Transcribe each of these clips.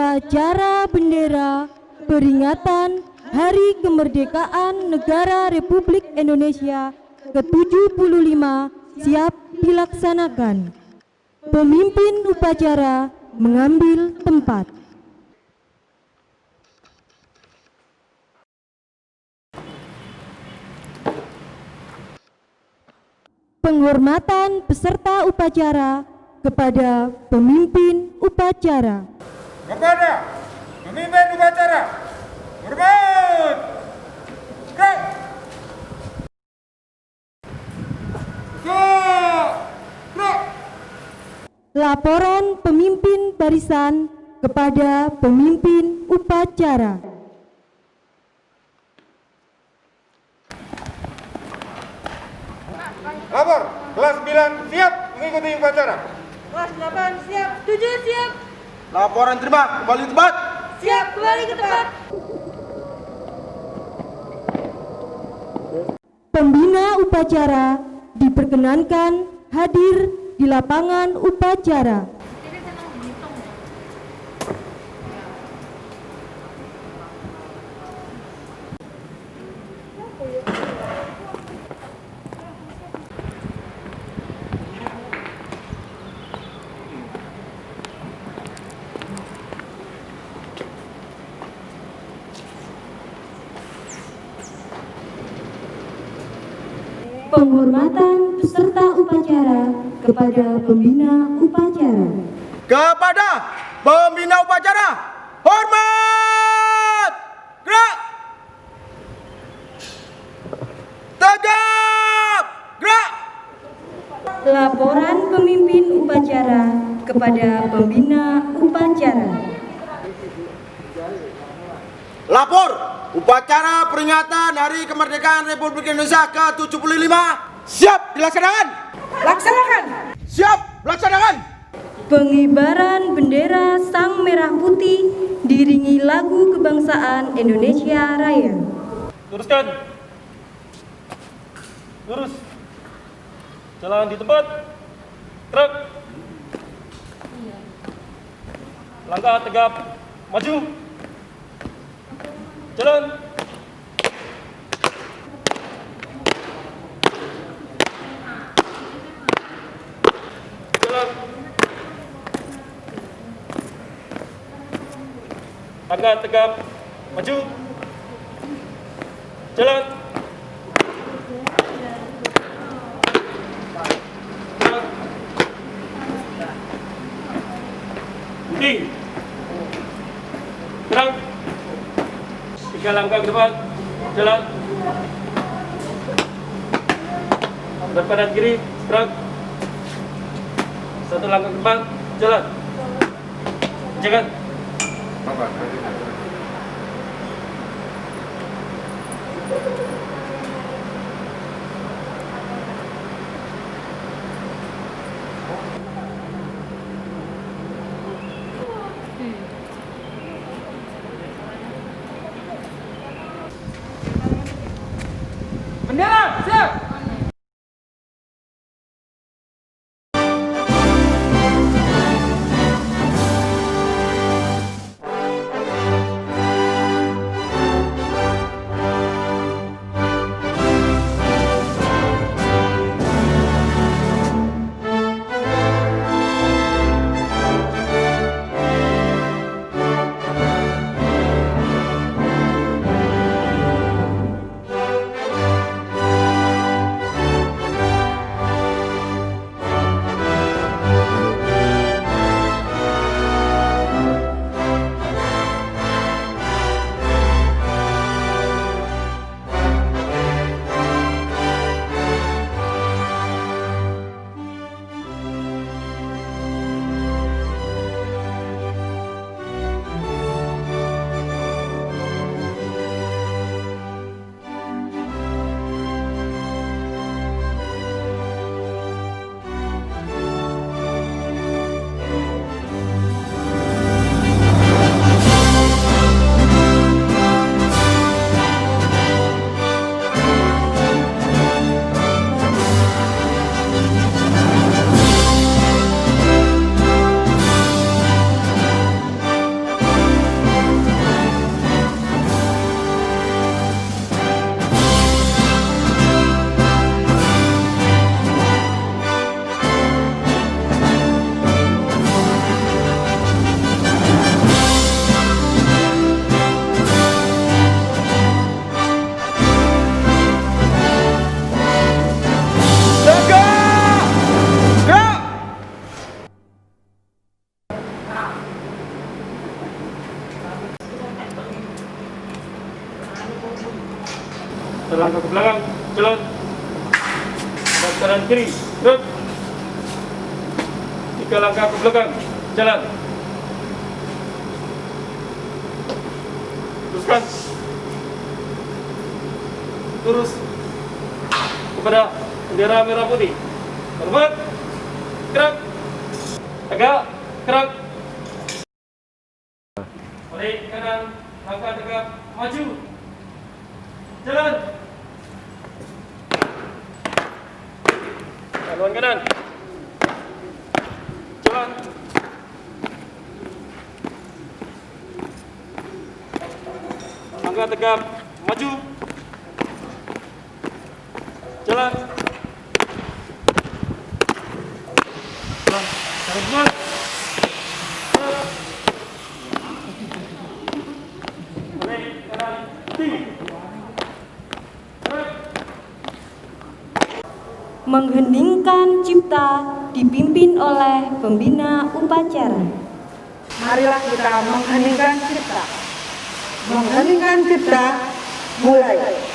Upacara bendera peringatan Hari Kemerdekaan Negara Republik Indonesia ke-75 siap dilaksanakan. Pemimpin upacara mengambil tempat. Penghormatan peserta upacara kepada pemimpin upacara. Kepada pemimpin upacara, hormat. Gerak. Gerak. Laporan pemimpin barisan kepada pemimpin upacara. Lapor, kelas 9 siap mengikuti upacara. Kelas 8 siap, 7 siap. Laporan terima, kembali ke tempat. Siap, kembali ke tempat. Pembina upacara diperkenankan hadir di lapangan upacara. Penghormatan peserta upacara kepada pembina upacara. Kepada pembina upacara, hormat. Gerak. Tegap. Gerak. Laporan pemimpin upacara kepada pembina upacara. Lapor upacara peringatan Hari Kemerdekaan Republik Indonesia ke-75 siap dilaksanakan. Laksanakan. Siap dilaksanakan. Pengibaran bendera Sang Merah Putih diiringi lagu kebangsaan Indonesia Raya. Luruskan. Lurus. Jalan di tempat. Truk. Langkah tegap. Maju. Jalan. Jalan. Langkah tegap. Maju. Jalan. Jalan. Berhenti. Gerak. 3 langkah ke depan, jalan. Berpadan kiri, gerak. 1 langkah ke depan, jalan. Jangan. Bendera siap. Selangkah ke belakang, jalan. Dan kanan kiri, gerak. 3 langkah ke belakang, jalan. Teruskan. Terus kepada bendera merah putih. Hormat. Gerak. Tegak. Gerak. Balik kanan, langkah tegak, maju. Jalan. Haluan kanan. Jalan. Langkah tegap, maju. Jalan. Jalan. Tarik buat. Balik kanan, tinggi. Mengheningkan cipta dipimpin oleh pembina upacara. Marilah kita mengheningkan cipta. Mengheningkan cipta, mulai.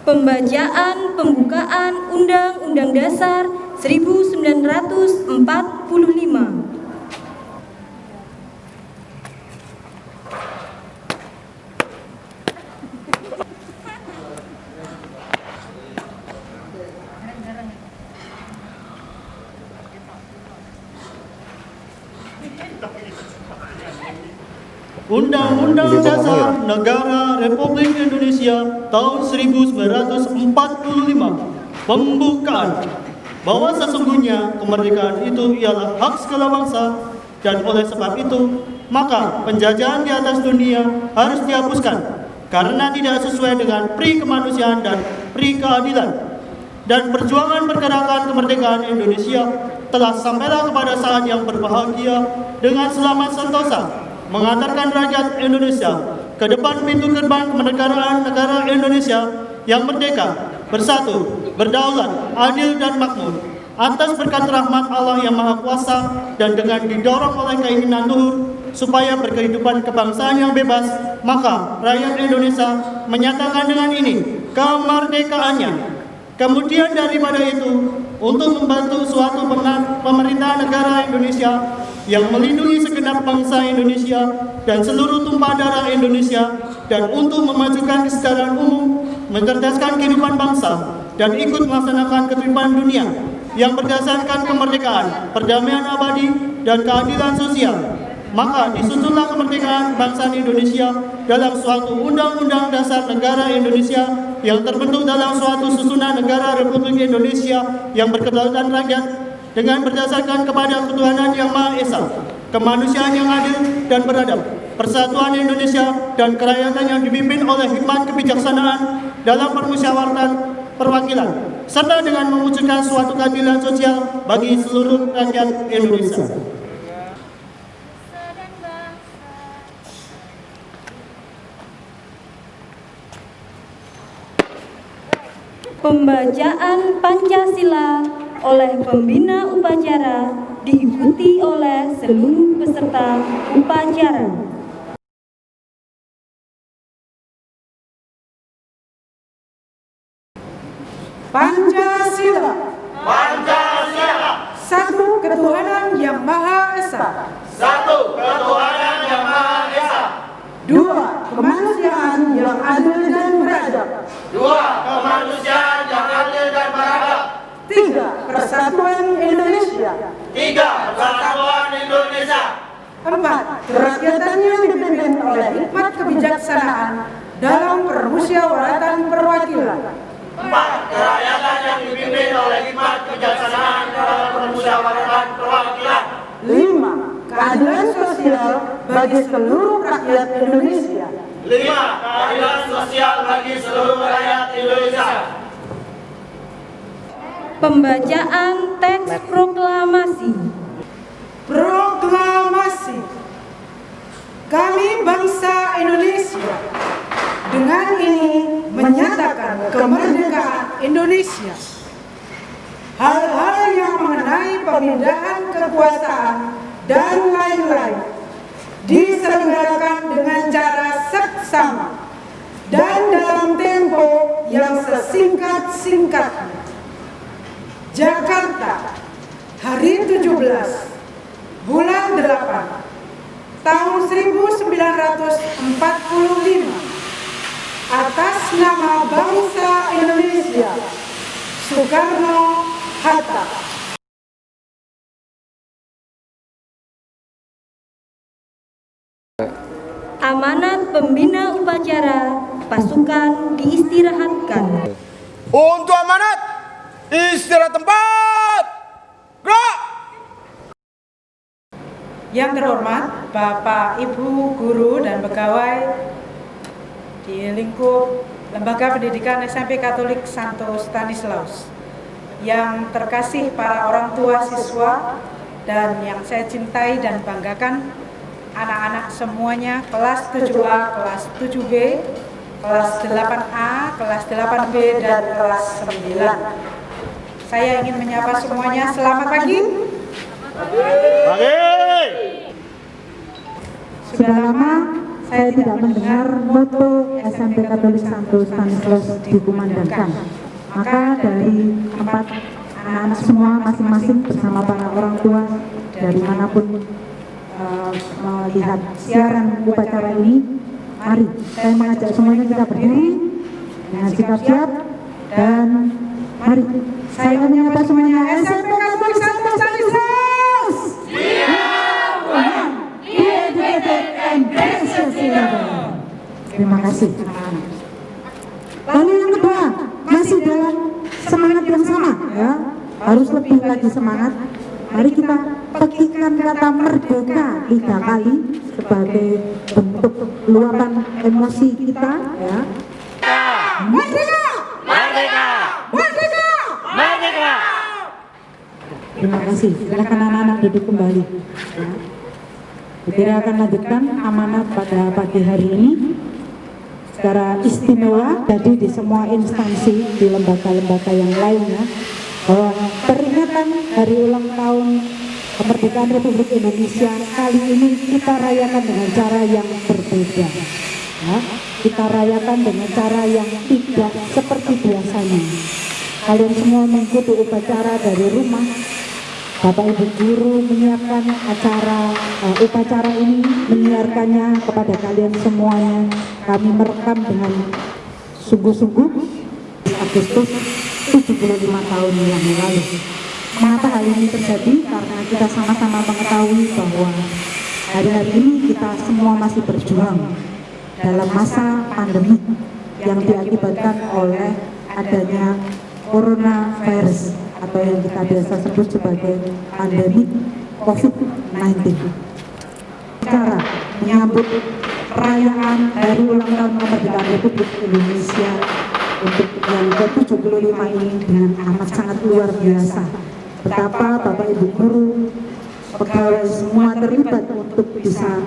Pembacaan pembukaan Undang-Undang Dasar 1945. Undang-Undang Dasar Negara Republik Indonesia tahun 1945 Pembukaan bahwa sesungguhnya kemerdekaan itu ialah hak segala bangsa dan oleh sebab itu maka penjajahan di atas dunia harus dihapuskan karena tidak sesuai dengan pri kemanusiaan dan pri keadilan. Dan perjuangan pergerakan kemerdekaan Indonesia telah sampailah kepada saat yang berbahagia dengan selamat sentosa mengantarkan rakyat Indonesia ke depan pintu gerbang kemerdekaan negara Indonesia yang merdeka, bersatu, berdaulat, adil dan makmur atas berkat rahmat Allah yang Maha Kuasa dan dengan didorong oleh keinginan luhur supaya berkehidupan kebangsaan yang bebas, maka rakyat Indonesia menyatakan dengan ini kemerdekaannya. Kemudian daripada itu, untuk membantu suatu pemerintah negara Indonesia yang melindungi segenap bangsa Indonesia dan seluruh tumpah darah Indonesia dan untuk memajukan kesetaraan umum, mencerdaskan kehidupan bangsa dan ikut melaksanakan ketertiban dunia yang berdasarkan kemerdekaan, perdamaian abadi dan keadilan sosial. Maka disusunlah kemerdekaan bangsa Indonesia dalam suatu Undang-Undang Dasar Negara Indonesia yang terbentuk dalam suatu susunan negara Republik Indonesia yang berkedaulatan rakyat dengan berdasarkan kepada ketuhanan yang Maha Esa, kemanusiaan yang adil dan beradab, persatuan Indonesia dan kerakyatan yang dipimpin oleh hikmat kebijaksanaan dalam permusyawaratan perwakilan, serta dengan mewujudkan suatu keadilan sosial bagi seluruh rakyat Indonesia. Pembacaan Pancasila oleh pembina upacara diikuti oleh seluruh peserta upacara. Pancasila. Pancasila. Satu ketuhanan yang Maha Esa. Satu ketuhanan yang Maha Esa. Dua, kemanusiaan yang adil dan beradab. Dua, kemanusiaan yang adil dan beradab. Tiga, persatuan Indonesia. Tiga, persatuan Indonesia. Empat, kerakyatan yang dipimpin oleh hikmat kebijaksanaan dalam permusyawaratan perwakilan. Empat, kerakyatan yang dipimpin oleh hikmat kebijaksanaan dalam permusyawaratan perwakilan. Lima, keadilan sosial bagi seluruh rakyat Indonesia. Lima, keadilan sosial bagi seluruh rakyat Indonesia. Pembacaan teks proklamasi. Proklamasi. Kami bangsa Indonesia dengan ini menyatakan kemerdekaan Indonesia. Hal-hal yang mengenai pemindahan kekuasaan dan lain-lain diselenggarakan dengan cara seksama dan dalam tempo yang sesingkat-singkatnya. Jakarta, hari 17 bulan 8 tahun 1945, atas nama bangsa Indonesia, Soekarno-Hatta. Amanat pembina upacara, pasukan diistirahatkan. Untuk amanat, istirahat tempat. Gerak! Yang terhormat Bapak, Ibu, guru dan pegawai di lingkup Lembaga Pendidikan SMP Katolik Santo Stanislaus, yang terkasih para orang tua siswa dan yang saya cintai dan banggakan, anak-anak semuanya kelas 7A, kelas 7B, kelas 8A, kelas 8B, dan kelas 9. Saya ingin menyapa semuanya, selamat pagi. Sudah lama saya tidak mendengar moto SMP Katolik Santo Stanislaus dikumandangkan. Maka dari tempat anak-anak semua masing-masing bersama para orang tua dari manapun melihat siaran upacara ini, mari saya mengajak semuanya kita berdiri dengan sikap siap dan mari saya menyapa semuanya. SMP Katolik Santo Stanislaus. Terima kasih anak-anak. Lalu yang kedua, masih dalam semangat yang sama ya, harus lebih lagi semangat. Mari kita pekikan kata merdeka 3 kali sebagai bentuk luapan emosi kita ya. Merdeka! Merdeka! Merdeka! Merdeka! Terima kasih. Silakan anak-anak duduk kembali ya. Kita akan lanjutkan amanat pada pagi hari ini secara istimewa. Jadi di semua instansi, di lembaga-lembaga yang lainnya, bahwa peringatan hari ulang tahun kemerdekaan Republik Indonesia kali ini kita rayakan dengan cara yang berbeda ya. Kita rayakan dengan cara yang tidak seperti biasanya. Kalian semua mengikuti upacara dari rumah. Bapak Ibu guru menyiapkan upacara ini, menyiarkannya kepada kalian semuanya. Kami merekam dengan sungguh-sungguh Agustus 75 tahun yang lalu. Mengapa hal ini terjadi? Karena kita sama-sama mengetahui bahwa hari-hari ini kita semua masih berjuang dalam masa pandemi yang diakibatkan oleh adanya coronavirus atau yang kita biasa sebut sebagai pandemi COVID-19. Cara menyambut perayaan hari ulang tahun kemerdekaan Republik Indonesia untuk yang ke-75 ini dengan amat sangat luar biasa. Betapa Bapak Ibu guru, pegawai semua terlibat untuk bisa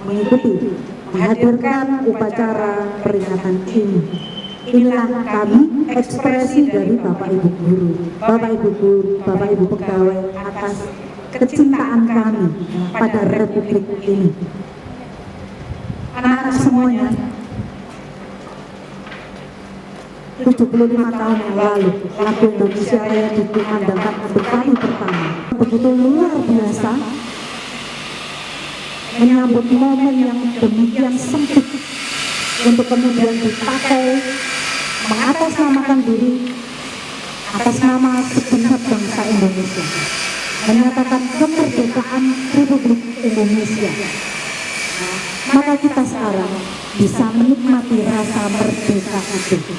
mengikuti, menghadirkan upacara peringatan ini. Inilah kami, ekspresi dari Bapak Ibu guru, Bapak Ibu pegawai atas kecintaan kami pada Republik ini. Anak-anak semuanya, 75 tahun yang lalu, lagu Indonesia Raya dikumandangkan untuk kali pertama. Begitu luar biasa, menyambut momen yang demikian sempit untuk kemudian dipakai mengatasnamakan diri atas nama segenap bangsa Indonesia, menyatakan kemerdekaan Republik Indonesia. Maka kita sekarang bisa menikmati rasa merdeka itu.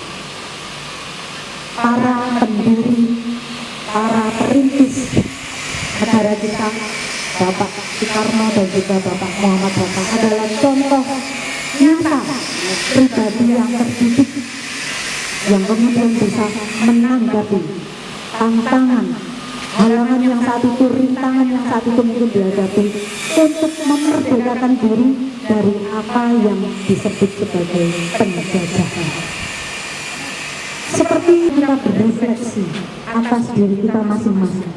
Para pendiri, para perintis negara kita, Bapak Soekarno dan juga Bapak Muhammad Hatta adalah contoh nyata pribadi yang terdidik, yang kemudian bisa menanggapi tantangan, halangan yang saat itu, rintangan yang saat itu mungkin dihadapi untuk memerdekakan diri dari apa yang disebut sebagai penjajahan. Seperti kita berefleksi atas diri kita masing-masing,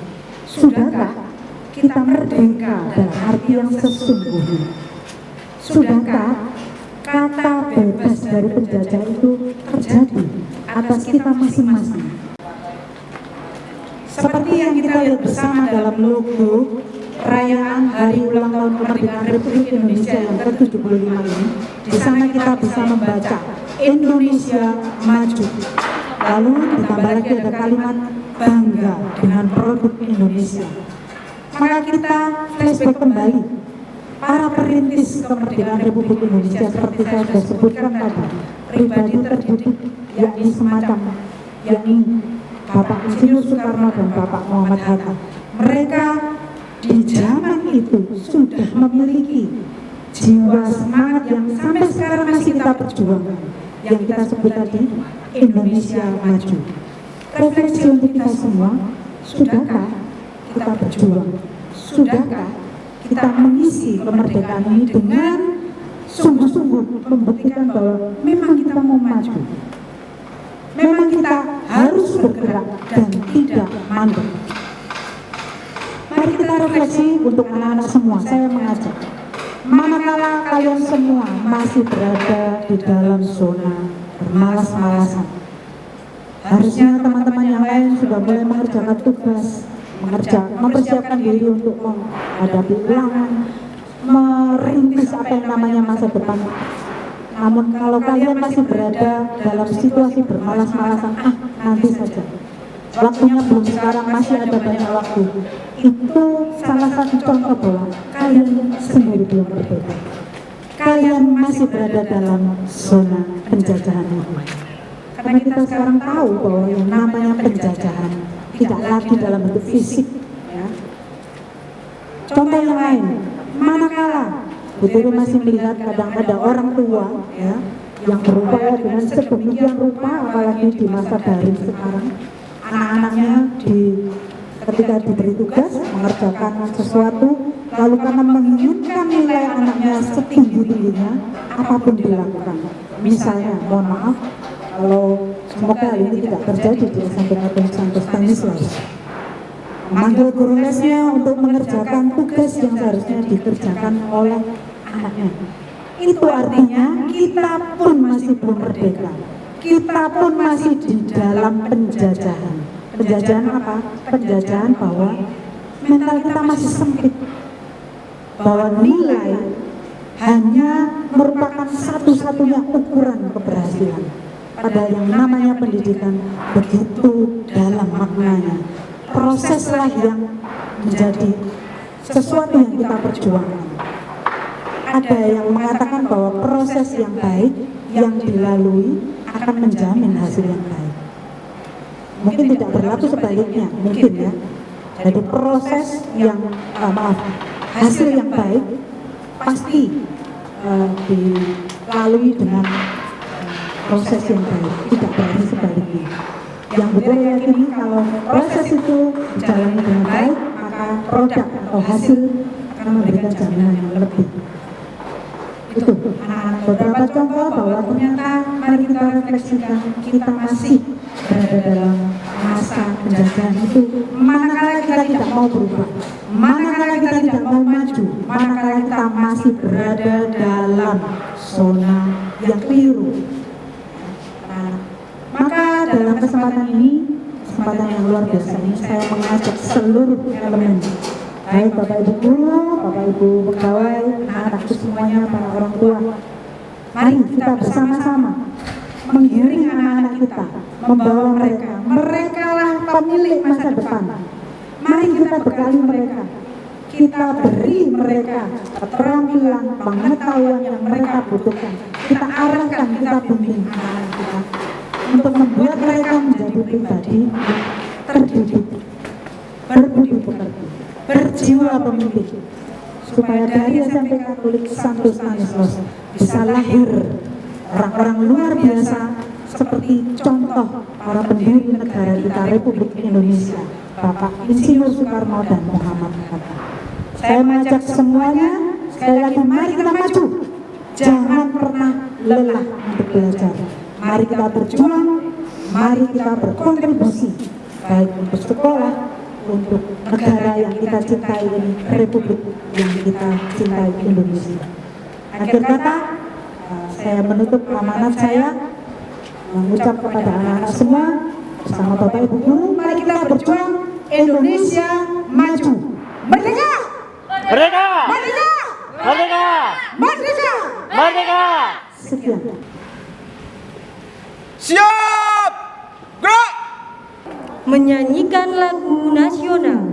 sudahkah kita merdeka dalam arti yang sesungguhnya? Sudahkah kata bebas dari penjajah itu terjadi atas kita masing-masing? Seperti yang kita lihat bersama dalam logo perayaan Hari Ulang Tahun Kemerdekaan Republik Indonesia yang ke-75 ini, di sana kita bisa membaca Indonesia Maju. Lalu ditambah lagi ada kalimat bangga dengan produk Indonesia. Maka kita flashback kembali para perintis kemerdekaan Republik Indonesia seperti saya sudah sebutkan tadi, pribadi terdidik yakni Bapak Insinyur Soekarno dan Bapak Muhammad Hatta. Mereka di zaman itu sudah memiliki jiwa semangat yang sampai sekarang masih kita perjuangkan, yang kita sebut tadi Indonesia Maju. Refleksi untuk kita semua, sudahkah kita berjuang? Sudahkah kita mengisi kemerdekaan ini dengan sungguh-sungguh membuktikan bahwa memang kita mau maju, memang kita harus bergerak dan tidak mandek. Mari kita refleksi untuk anak-anak semua. Saya mengajak, manakala kalian semua masih berada di dalam zona bermalas-malasan, harusnya teman-teman yang lain sudah mulai mengerjakan tugas, mempersiapkan diri untuk menghadapi ulangan, merintis apa yang namanya masa depan. Namun kalau kalian masih berada dalam situasi bermalas-malasan, nanti saja, waktunya belum sekarang, masih ada banyak waktu, itu salah satu contoh bahwa kalian sendiri belum berbeda. Kalian masih berada dalam zona penjajahan itu. Karena kita sekarang tahu bahwa yang namanya penjajahan tidak lagi dalam bentuk fisik, ya. Contoh yang lain, manakala Putri masih melihat kadang ada orang tua, ya, yang berupaya dengan sedemikian rupa, apalagi di masa daring sekarang, anak-anaknya ketika diberi tugas mengerjakan sesuatu, lalu karena menginginkan nilai anaknya setinggi-tingginya, apapun dilakukan. Misalnya, mohon maaf, kalau semoga hal ini tidak terjadi di SMP Katolik Santo Stanislaus, memanggil guru lesnya untuk mengerjakan tugas yang seharusnya dikerjakan oleh anaknya. Itu artinya kita pun masih belum merdeka. Kita pun masih di dalam penjajahan. Penjajahan apa? Penjajahan bahwa mental kita masih sempit, bahwa nilai hanya merupakan satu-satunya ukuran keberhasilan. Padahal yang namanya pendidikan begitu dalam maknanya. Proseslah yang menjadi sesuatu yang kita perjuangkan. Ada yang mengatakan bahwa proses yang baik yang dilalui akan menjamin hasil yang baik. Mungkin tidak berlaku sebaliknya, mungkin ya. Jadi proses yang hasil yang baik pasti dilalui dengan proses yang baik, tidak berarti sebaliknya. Yang betul yakini kalau proses itu dijalani dengan baik, maka produk atau hasil akan memberikan jaminan yang lebih. Itu anak-anak beberapa contoh bahwa ternyata mari kita refleksikan, kita masih berada dalam masa penjajahan itu. Manakala kita tidak mau berubah, manakala kita tidak mau maju, manakala kita masih berada dalam zona yang keliru. Nah, maka dalam kesempatan ini, kesempatan yang luar biasa ini, saya mengajak seluruh elemen, baik Bapak Ibu guru, Bapak Ibu pegawai, anak-anakku semuanya, para orang tua. Mari kita bersama-sama menggiring anak-anak kita, membawa mereka lah pemilik masa depan. Mari kita bekali mereka, kita beri mereka keterampilan, pengetahuan yang mereka butuhkan. Kita arahkan, kita bimbing anak-anak kita untuk membuat mereka menjadi pribadi terdidik, berbudi pekerti, berjiwa pemimpin, supaya dari SMP Katolik Santo Stanislaus bisa lahir orang-orang luar biasa seperti contoh para pendiri negara kita Republik Indonesia, Bapak Insinyur Soekarno dan Muhammad Hatta. Saya mengajak semuanya, sekali lagi mari kita maju, jangan pernah lelah untuk belajar. Mari kita berjuang, mari kita berkontribusi, baik untuk sekolah, untuk negara yang kita cintai ini, Republik yang kita cintai Indonesia. Akhir kata, saya menutup amanat saya, mengucap kepada anak-anak semua, bersama Bapak Ibu guru, mari kita berjuang, Indonesia maju. Merdeka! Merdeka! Merdeka! Merdeka! Merdeka! Merdeka! Sekian. Siap! Gerak! Menyanyikan lagu nasional.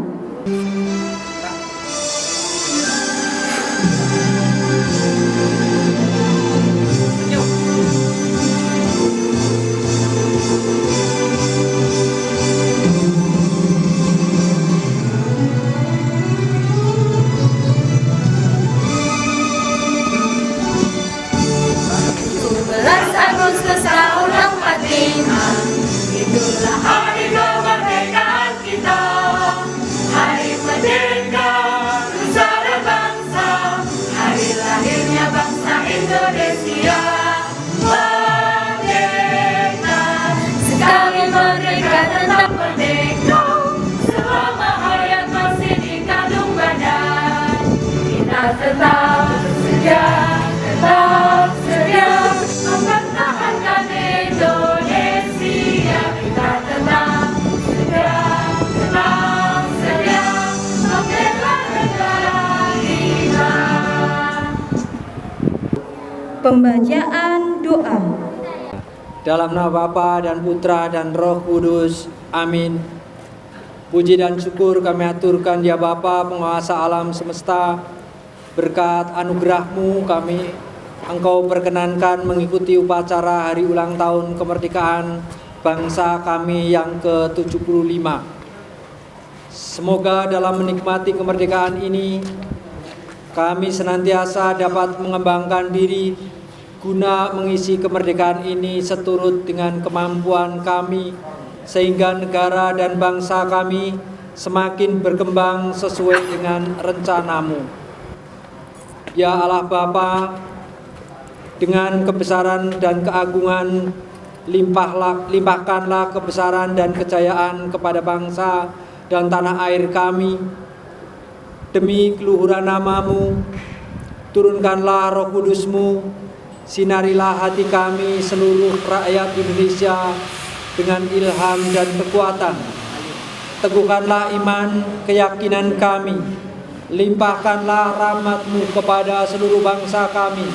Agustus tahun 45, itulah hari kemerdekaan kita, hari merdeka nusa dan bangsa, hari lahirnya bangsa Indonesia. Merdeka, sekali merdeka tetap merdeka, selama hayat masih dikandung badan, kita tetap setia, mempertahankan Indonesia. Kita tetap setia membela negara kita. Pembacaan doa. Dalam nama Bapa dan Putra dan Roh Kudus. Amin. Puji dan syukur kami aturkan ya Bapa, penguasa alam semesta. Berkat anugerah-Mu kami Engkau perkenankan mengikuti upacara hari ulang tahun kemerdekaan bangsa kami yang ke-75. Semoga dalam menikmati kemerdekaan ini, kami senantiasa dapat mengembangkan diri guna mengisi kemerdekaan ini seturut dengan kemampuan kami, sehingga negara dan bangsa kami semakin berkembang sesuai dengan rencana-Mu. Ya Allah Bapa, dengan kebesaran dan keagungan, limpahkanlah kebesaran dan kejayaan kepada bangsa dan tanah air kami. Demi keluhuran nama-Mu, turunkanlah Roh Kudus-Mu, sinarilah hati kami seluruh rakyat Indonesia dengan ilham dan kekuatan. Teguhkanlah iman, keyakinan kami, limpahkanlah rahmat-Mu kepada seluruh bangsa kami,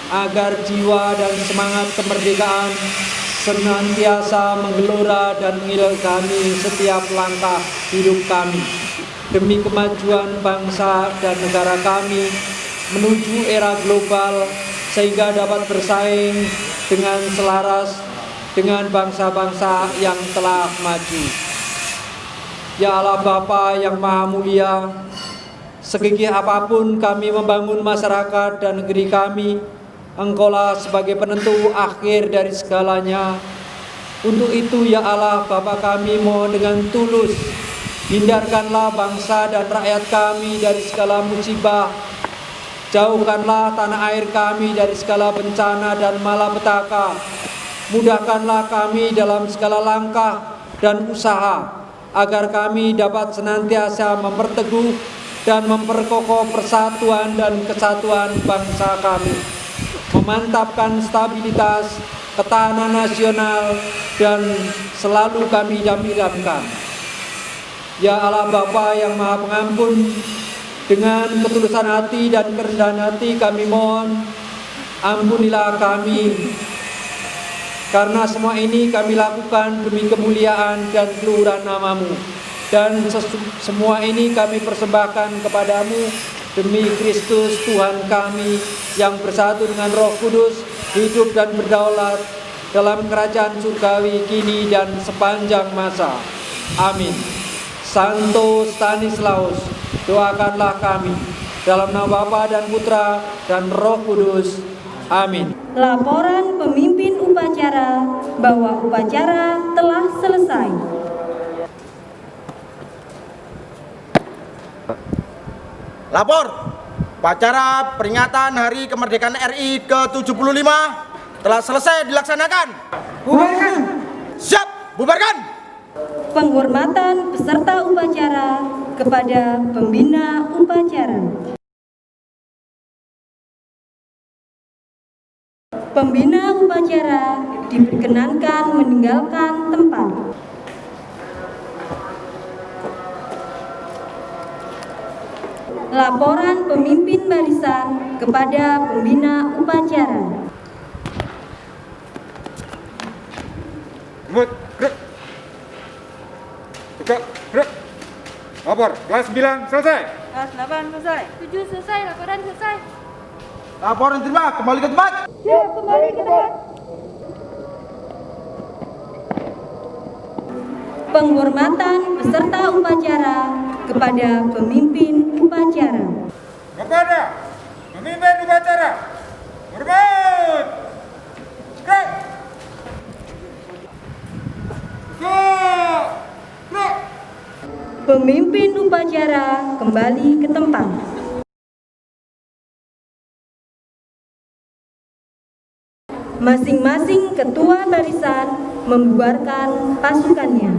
agar jiwa dan semangat kemerdekaan senantiasa menggelora dan mengilhami setiap langkah hidup kami, demi kemajuan bangsa dan negara kami menuju era global, sehingga dapat bersaing dengan selaras dengan bangsa-bangsa yang telah maju. Ya Allah Bapa yang Maha Mulia, segigih apapun kami membangun masyarakat dan negeri kami, Engkaulah sebagai penentu akhir dari segalanya. Untuk itu ya Allah Bapa kami mohon dengan tulus, hindarkanlah bangsa dan rakyat kami dari segala musibah, Jauhkanlah tanah air kami dari segala bencana dan malapetaka. Mudahkanlah kami dalam segala langkah dan usaha, agar kami dapat senantiasa memperteguh dan memperkokoh persatuan dan kesatuan bangsa kami, memantapkan stabilitas, ketahanan nasional, dan selalu kami idam-idamkan. Ya Allah Bapa yang Maha Pengampun, dengan ketulusan hati dan kerendahan hati kami mohon, ampunilah kami, karena semua ini kami lakukan demi kemuliaan dan keluhuran nama-Mu. Dan semua ini kami persembahkan kepadamu demi Kristus Tuhan kami yang bersatu dengan Roh Kudus, hidup dan berdaulat dalam kerajaan surgawi kini dan sepanjang masa. Amin. Santo Stanislaus, doakanlah kami dalam nama Bapa dan Putra dan Roh Kudus. Amin. Laporan pemimpin upacara bahwa upacara telah selesai. Lapor, upacara peringatan Hari Kemerdekaan RI ke-75 telah selesai dilaksanakan. Bubarkan. Siap, bubarkan. Penghormatan peserta upacara kepada pembina upacara. Pembina upacara diperkenankan meninggalkan tempat. Laporan pemimpin barisan kepada pembina upacara. Jemput, gerak. Tegak, gerak. Lapor, kelas 9 selesai. Kelas 8 selesai. 7 selesai, laporan selesai. Laporan terima, kembali ke tempat. Siap, kembali ke tempat. Penghormatan peserta upacara kepada pemimpin upacara. Kepada pemimpin upacara, hormat. Gerak. Gerak. Gerak. Pemimpin upacara kembali ke tempat. Masing-masing ketua barisan membubarkan pasukannya.